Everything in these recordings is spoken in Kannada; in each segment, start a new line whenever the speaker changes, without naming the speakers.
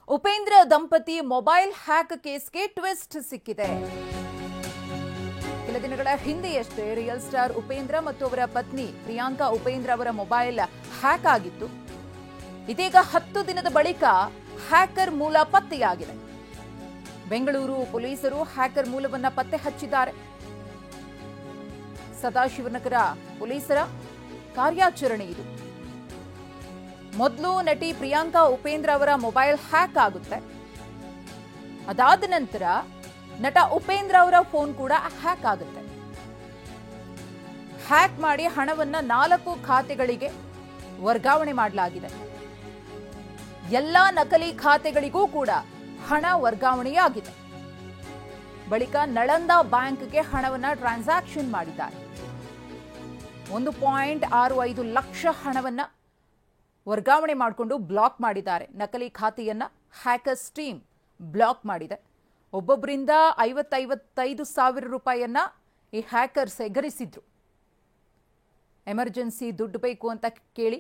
ಉಪೇಂದ್ರ ದಂಪತಿ ಮೊಬೈಲ್ ಹ್ಯಾಕ್ ಕೇಸ್ಗೆ ಟ್ವಿಸ್ಟ್ ಸಿಕ್ಕಿದೆ. ಕೆಲ ದಿನಗಳ ಹಿಂದೆಯಷ್ಟೇ ರಿಯಲ್ ಸ್ಟಾರ್ ಉಪೇಂದ್ರ ಮತ್ತು ಅವರ ಪತ್ನಿ ಪ್ರಿಯಾಂಕಾ ಉಪೇಂದ್ರ ಅವರ ಮೊಬೈಲ್ ಹ್ಯಾಕ್ ಆಗಿತ್ತು. ಇದೀಗ 10 ದಿನದ ಬಳಿಕ ಹ್ಯಾಕರ್ ಮೂಲ ಪತ್ತೆಯಾಗಿದೆ. ಬೆಂಗಳೂರು ಪೊಲೀಸರು ಹ್ಯಾಕರ್ ಮೂಲವನ್ನ ಪತ್ತೆ ಹಚ್ಚಿದ್ದಾರೆ. ಸದಾಶಿವನಗರ ಪೊಲೀಸರ ಕಾರ್ಯಾಚರಣೆ ಇದು. ಮೊದಲು ನಟಿ ಪ್ರಿಯಾಂಕಾ ಉಪೇಂದ್ರ ಅವರ ಮೊಬೈಲ್ ಹ್ಯಾಕ್ ಆಗುತ್ತೆ. ಅದಾದ ನಂತರ ನಟ ಉಪೇಂದ್ರ ಅವರ ಫೋನ್ ಕೂಡ ಹ್ಯಾಕ್ ಆಗುತ್ತೆ. ಹ್ಯಾಕ್ ಮಾಡಿ ಹಣವನ್ನ 4 ಖಾತೆಗಳಿಗೆ ವರ್ಗಾವಣೆ ಮಾಡಲಾಗಿದೆ. ಎಲ್ಲ ನಕಲಿ ಖಾತೆಗಳಿಗೂ ಕೂಡ ಹಣ ವರ್ಗಾವಣೆಯಾಗಿದೆ. ಬಳಿಕ ನಳಂದ ಬ್ಯಾಂಕ್ಗೆ ಹಣವನ್ನ ಟ್ರಾನ್ಸಾಕ್ಷನ್ ಮಾಡಿದ್ದಾರೆ. 1.65 ಲಕ್ಷ ಹಣವನ್ನ ವರ್ಗಾವಣೆ ಮಾಡಿಕೊಂಡು ಬ್ಲಾಕ್ ಮಾಡಿದ್ದಾರೆ. ನಕಲಿ ಖಾತೆಯನ್ನ ಹ್ಯಾಕರ್ಸ್ ಟೀಮ್ ಬ್ಲಾಕ್ ಮಾಡಿದೆ. ಒಬ್ಬೊಬ್ಬರಿಂದ 55 ಸಾವಿರ ರೂಪಾಯಿಯನ್ನ ಈ ಹ್ಯಾಕರ್ಸ್ ಎಗರಿಸಿದ್ರು. ಎಮರ್ಜೆನ್ಸಿ ದುಡ್ಡು ಬೇಕು ಅಂತ ಕೇಳಿ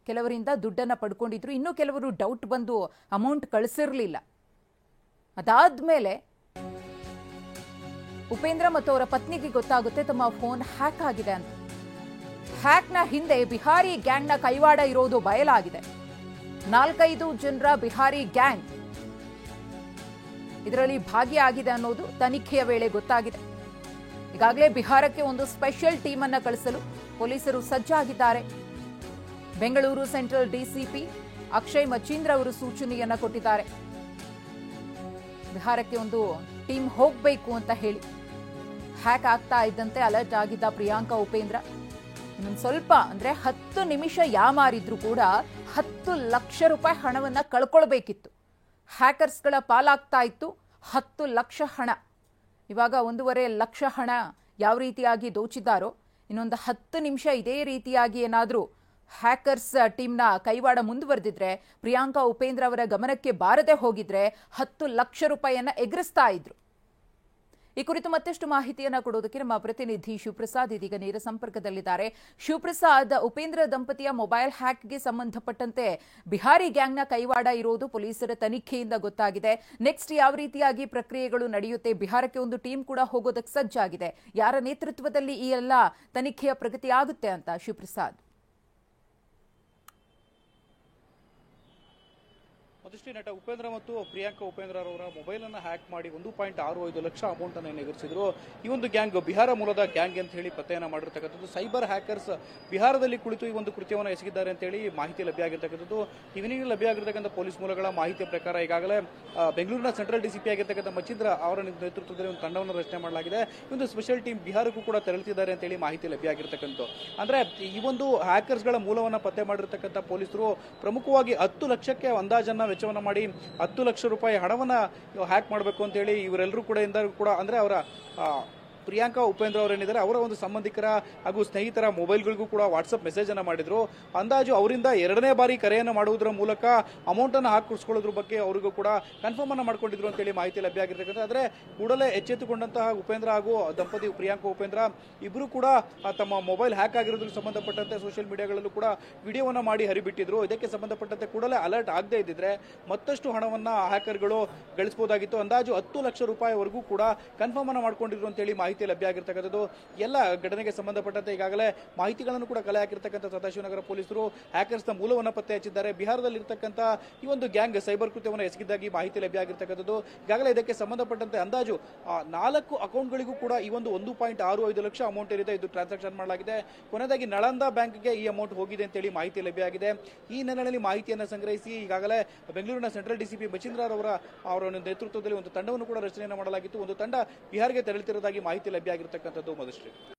ಕೆಲವರಿಂದ ದುಡ್ಡನ್ನು ಪಡ್ಕೊಂಡಿದ್ರು. ಇನ್ನು ಕೆಲವರು ಡೌಟ್ ಬಂದು ಅಮೌಂಟ್ ಕಳಿಸಿರಲಿಲ್ಲ. ಅದಾದ್ಮೇಲೆ ಉಪೇಂದ್ರ ಮತ್ತು ಅವರ ಪತ್ನಿಗೆ ಗೊತ್ತಾಗುತ್ತೆ ತಮ್ಮ ಫೋನ್ ಹ್ಯಾಕ್ ಆಗಿದೆ ಅಂತ. ಹ್ಯಾಕ್ನ ಹಿಂದೆ ಬಿಹಾರಿ ಗ್ಯಾಂಗ್ನ ಕೈವಾಡ ಇರೋದು ಬಯಲಾಗಿದೆ. 4-5 ಜನರ ಬಿಹಾರಿ ಗ್ಯಾಂಗ್ ಇದರಲ್ಲಿ ಭಾಗಿಯಾಗಿದೆ ಅನ್ನೋದು ತನಿಖೆಯ ವೇಳೆ ಗೊತ್ತಾಗಿದೆ. ಈಗಾಗಲೇ ಬಿಹಾರಕ್ಕೆ ಒಂದು ಸ್ಪೆಷಲ್ ಟೀಮ್ ಅನ್ನು ಕಳಿಸಲು ಪೊಲೀಸರು ಸಜ್ಜಾಗಿದ್ದಾರೆ. ಬೆಂಗಳೂರು ಸೆಂಟ್ರಲ್ ಡಿಸಿಪಿ ಅಕ್ಷಯ್ ಮಚೀಂದ್ರ ಅವರು ಸೂಚನೆಯನ್ನ ಕೊಟ್ಟಿದ್ದಾರೆ. ಬಿಹಾರಕ್ಕೆ ಒಂದು ಟೀಮ್ ಹೋಗಬೇಕು ಅಂತ ಹೇಳಿ. ಹ್ಯಾಕ್ ಆಗ್ತಾ ಇದ್ದಂತೆ ಅಲರ್ಟ್ ಆಗಿದ್ದ ಪ್ರಿಯಾಂಕಾ ಉಪೇಂದ್ರ ಇನ್ನೊಂದು ಸ್ವಲ್ಪ ಅಂದ್ರೆ 10 ನಿಮಿಷ ಯಾಮಾರಿದ್ರು ಕೂಡ 10 ಲಕ್ಷ ರೂಪಾಯಿ ಹಣವನ್ನ ಕಳ್ಕೊಳ್ಬೇಕಿತ್ತು. ಹ್ಯಾಕರ್ಸ್ಗಳ ಪಾಲಾಗ್ತಾ ಇತ್ತು 10 ಲಕ್ಷ ಹಣ. ಇವಾಗ 1.5 ಲಕ್ಷ ಹಣ ಯಾವ ರೀತಿಯಾಗಿ ದೋಚಿದ್ದಾರೋ ಇನ್ನೊಂದು 10 ನಿಮಿಷ ಇದೇ ರೀತಿಯಾಗಿ ಏನಾದರೂ ಹ್ಯಾಕರ್ಸ್ ಟೀಮ್ನ ಕೈವಾಡ ಮುಂದುವರೆದಿದ್ರೆ, ಪ್ರಿಯಾಂಕಾ ಉಪೇಂದ್ರ ಅವರ ಗಮನಕ್ಕೆ ಬಾರದೆ ಹೋಗಿದ್ರೆ 10 ಲಕ್ಷ ರೂಪಾಯಿಯನ್ನ ಎಗರಿಸ್ತಾ ಇದ್ರು. ಈ ಕುರಿತು ಮತ್ತಷ್ಟು ಮಾಹಿತಿಯನ್ನ ಕೊಡೋದಕ್ಕೆ ನಮ್ಮ ಪ್ರತಿನಿಧಿ ಶಿವಪ್ರಸಾದ್ ಇದೀಗ ನೇರ ಸಂಪರ್ಕದಲ್ಲಿದ್ದಾರೆ. ಶಿವಪ್ರಸಾದ್, ಉಪೇಂದ್ರ ದಂಪತಿಯ ಮೊಬೈಲ್ ಹ್ಯಾಕ್ಗೆ ಸಂಬಂಧಪಟ್ಟಂತೆ ಬಿಹಾರಿ ಗ್ಯಾಂಗ್ನ ಕೈವಾಡ ಇರೋದು ಪೊಲೀಸರ ತನಿಖೆಯಿಂದ ಗೊತ್ತಾಗಿದೆ. ನೆಕ್ಸ್ಟ್ ಯಾವ ರೀತಿಯಾಗಿ ಪ್ರಕ್ರಿಯೆಗಳು ನಡೆಯುತ್ತೆ? ಬಿಹಾರಕ್ಕೆ ಒಂದು ಟೀಮ್ ಕೂಡ ಹೋಗೋದಕ್ಕೆ ಸಜ್ಜಾಗಿದೆ. ಯಾರ ನೇತೃತ್ವದಲ್ಲಿ ಈ ಎಲ್ಲ ತನಿಖೆಯ ಪ್ರಗತಿ ಆಗುತ್ತೆ ಅಂತ ಶಿವಪ್ರಸಾದ್?
ಮಧುಶ್ರೀ, ನಟ ಉಪೇಂದ್ರ ಮತ್ತು ಪ್ರಿಯಾಂಕಾ ಉಪೇಂದ್ರ ಅವರ ಮೊಬೈಲ್ ಅನ್ನು ಹ್ಯಾಕ್ ಮಾಡಿ 1.65 ಲಕ್ಷ ಅಮೌಂಟ್ ಅನ್ನು ಎಗರಿಸಿದ್ರು. ಈ ಒಂದು ಗ್ಯಾಂಗ್ ಬಿಹಾರ ಮೂಲದ ಗ್ಯಾಂಗ್ ಅಂತ ಹೇಳಿ ಪತ್ತೆಯನ್ನ ಮಾಡಿರ್ತಕ್ಕಂಥದ್ದು. ಸೈಬರ್ ಹ್ಯಾಕರ್ಸ್ ಬಿಹಾರದಲ್ಲಿ ಕುಳಿತು ಈ ಒಂದು ಕೃತ್ಯವನ್ನು ಎಸಗಿದ್ದಾರೆ ಅಂತ ಹೇಳಿ ಮಾಹಿತಿ ಲಭ್ಯ ಆಗಿರ್ತಕ್ಕಂಥದ್ದು. ಇವನಿಗೆ ಲಭ್ಯ ಆಗಿರ್ತಕ್ಕಂಥ ಪೊಲೀಸ್ ಮೂಲಗಳ ಮಾಹಿತಿಯ ಪ್ರಕಾರ ಈಗಾಗಲೇ ಬೆಂಗಳೂರಿನ ಸೆಂಟ್ರಲ್ ಡಿಸಿಪಿ ಆಗಿರ್ತಕ್ಕಂಥ ಮಚೀಂದ್ರ ಅವರ ನೇತೃತ್ವದಲ್ಲಿ ಒಂದು ತಂಡವನ್ನು ರಚನೆ ಮಾಡಲಾಗಿದೆ. ಈ ಒಂದು ಸ್ಪೆಷಲ್ ಟೀಮ್ ಬಿಹಾರಕ್ಕೂ ಕೂಡ ತೆರಳುತ್ತಿದ್ದಾರೆ ಅಂತ ಹೇಳಿ ಮಾಹಿತಿ ಲಭ್ಯ ಆಗಿರ್ತಕ್ಕಂಥ. ಅಂದ್ರೆ ಈ ಒಂದು ಹ್ಯಾಕರ್ಸ್ಗಳ ಮೂಲವನ್ನ ಪತ್ತೆ ಮಾಡಿರ್ತಕ್ಕಂಥ ಪೊಲೀಸರು ಪ್ರಮುಖವಾಗಿ 10 ಲಕ್ಷಕ್ಕೆ ಅಂದಾಜನ್ನ ವೆಚ್ಚವನ್ನ ಮಾಡಿ 10 ಲಕ್ಷ ರೂಪಾಯಿ ಹಣವನ್ನ ಹ್ಯಾಕ್ ಮಾಡಬೇಕು ಅಂತ ಹೇಳಿ ಇವರೆಲ್ಲರೂ ಕೂಡ ಅಂದ್ರೆ ಅವರ ಪ್ರಿಯಾಂಕಾ ಉಪೇಂದ್ರ ಅವರೇನಿದ್ದಾರೆ ಅವರ ಒಂದು ಸಂಬಂಧಿಕರ ಹಾಗೂ ಸ್ನೇಹಿತರ ಮೊಬೈಲ್ಗಳಿಗೂ ಕೂಡ ವಾಟ್ಸ್ಆಪ್ ಮೆಸೇಜ್ ಅನ್ನ ಮಾಡಿದ್ರು. ಅಂದಾಜು ಅವರಿಂದ 2ನೇ ಬಾರಿ ಕರೆಯನ್ನು ಮಾಡುವುದರ ಮೂಲಕ ಅಮೌಂಟ್ ಅನ್ನು ಹಾಕಿಸ್ಕೊಳ್ಳೋದ್ರ ಬಗ್ಗೆ ಅವರಿಗೂ ಕೂಡ ಕನ್ಫರ್ಮ್ ಅನ್ನ ಮಾಡ್ಕೊಂಡಿದ್ರು ಅಂತ ಹೇಳಿ ಮಾಹಿತಿ ಲಭ್ಯ ಆಗಿರ್ತಕ್ಕಂಥ. ಆದ್ರೆ ಕೂಡಲೇ ಎಚ್ಚೆತ್ತುಕೊಂಡಂತಹ ಉಪೇಂದ್ರ ಹಾಗೂ ದಂಪತಿ ಪ್ರಿಯಾಂಕಾ ಉಪೇಂದ್ರ ಇಬ್ಬರು ಕೂಡ ತಮ್ಮ ಮೊಬೈಲ್ ಹ್ಯಾಕ್ ಆಗಿರೋದಕ್ಕೆ ಸಂಬಂಧಪಟ್ಟಂತೆ ಸೋಷಿಯಲ್ ಮೀಡಿಯಾಗಳಲ್ಲೂ ಕೂಡ ವಿಡಿಯೋವನ್ನ ಮಾಡಿ ಹರಿಬಿಟ್ಟಿದ್ರು. ಇದಕ್ಕೆ ಸಂಬಂಧಪಟ್ಟಂತೆ ಕೂಡಲೇ ಅಲರ್ಟ್ ಆಗದೆ ಇದ್ದಿದ್ರೆ ಮತ್ತಷ್ಟು ಹಣವನ್ನ ಹ್ಯಾಕರ್ಗಳು ಗಳಿಸಬಹುದಾಗಿತ್ತು. ಅಂದಾಜು 10 ಲಕ್ಷ ರೂಪಾಯಿವರೆಗೂ ಕೂಡ ಕನ್ಫರ್ಮ್ ಅನ್ನ ಮಾಡ್ಕೊಂಡಿದ್ರು ಅಂತ ಹೇಳಿ ಮಾಹಿತಿ ಲಭ್ಯ ಆಗಿರ್ತಕ್ಕಂಥದ್ದು. ಎಲ್ಲ ಘಟನೆಗೆ ಸಂಬಂಧಪಟ್ಟಂತೆ ಈಗಾಗಲೇ ಮಾಹಿತಿಗಳನ್ನು ಕೂಡ ಕಲೆ ಹಾಕಿರ್ತಕ್ಕಂಥ ಸದಾಶಿವನಗರ ಪೊಲೀಸರು ಹ್ಯಾಕರ್ಸ್ನ ಮೂಲವನ್ನು ಪತ್ತೆ ಹಚ್ಚಿದ್ದಾರೆ. ಬಿಹಾರದಲ್ಲಿ ಇರತಕ್ಕಂಥ ಈ ಒಂದು ಗ್ಯಾಂಗ್ ಸೈಬರ್ ಕೃತ್ಯವನ್ನು ಎಸಗಿದ್ದಾಗಿ ಮಾಹಿತಿ ಲಭ್ಯ ಆಗಿರ್ತಕ್ಕಂಥದ್ದು. ಈಗಾಗಲೇ ಇದಕ್ಕೆ ಸಂಬಂಧಪಟ್ಟಂತೆ ಅಂದಾಜು 4 ಅಕೌಂಟ್ಗಳಿಗೂ ಕೂಡ ಈ ಒಂದು 1.65 ಲಕ್ಷ ಅಮೌಂಟ್ ಏನಿದೆ ಇದು ಟ್ರಾನ್ಸಾಕ್ಷನ್ ಮಾಡಲಾಗಿದೆ. ಕೊನೆಯದಾಗಿ ನಳಂದ ಬ್ಯಾಂಕ್ಗೆ ಈ ಅಮೌಂಟ್ ಹೋಗಿದೆ ಅಂತ ಹೇಳಿ ಮಾಹಿತಿ ಲಭ್ಯ ಆಗಿದೆ. ಈ ಹಿನ್ನೆಲೆಯಲ್ಲಿ ಮಾಹಿತಿಯನ್ನು ಸಂಗ್ರಹಿಸಿ ಈಗಾಗಲೇ ಬೆಂಗಳೂರಿನ ಸೆಂಟ್ರಲ್ ಡಿಸಿಪಿ ಮಚೀಂದ್ರ ಅವರ ನೇತೃತ್ವದಲ್ಲಿ ಒಂದು ತಂಡವನ್ನು ಕೂಡ ರಚನೆಯನ್ನು ಮಾಡಲಾಗಿತ್ತು. ಒಂದು ತಂಡ ಬಿಹಾರ್ಗೆ ತೆರಳುತ್ತಿರುವುದಾಗಿ ಮಾಹಿತಿ ಲಭ್ಯ ಆಗಿರತಕ್ಕಂಥದ್ದು. ಮಧುಶ್ರೀ.